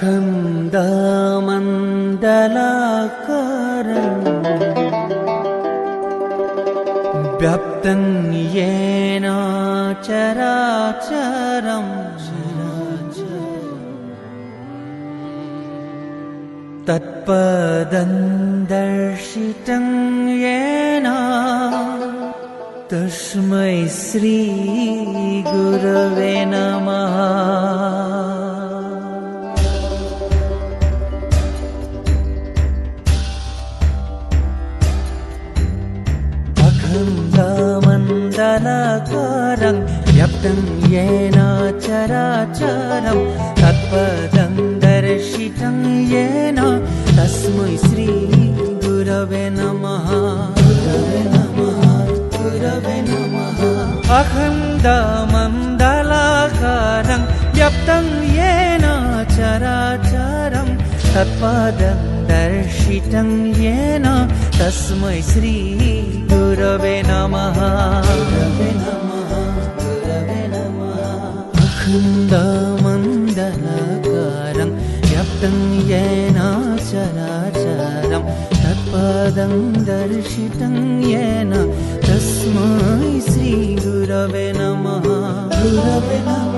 अखण्डमण्डलाकारम् व्याप्तं येन चराचरम् तत्पदं दर्शितं येन तस्मै श्री गुरवे नमः। अखण्डमण्डलाकारं व्याप्तं येन चराचरं तत्पदं दर्शितं येन तस्मै श्री गुरवे नमः। गुरवे नमः, गुरवे नमः। अखण्डमण्डलाकारं व्याप्तं येन चराचरं तत्पदं दर्शितं येन तस्मै श्री गुरवे नमः। गुरवे नमः, गुरवे नमः। अखण्डमण्डलाकारं व्याप्तं येन चराचरं तत्पदं दर्शितं येन तस्मै श्री गुरवे नमः। गुरवे नमः।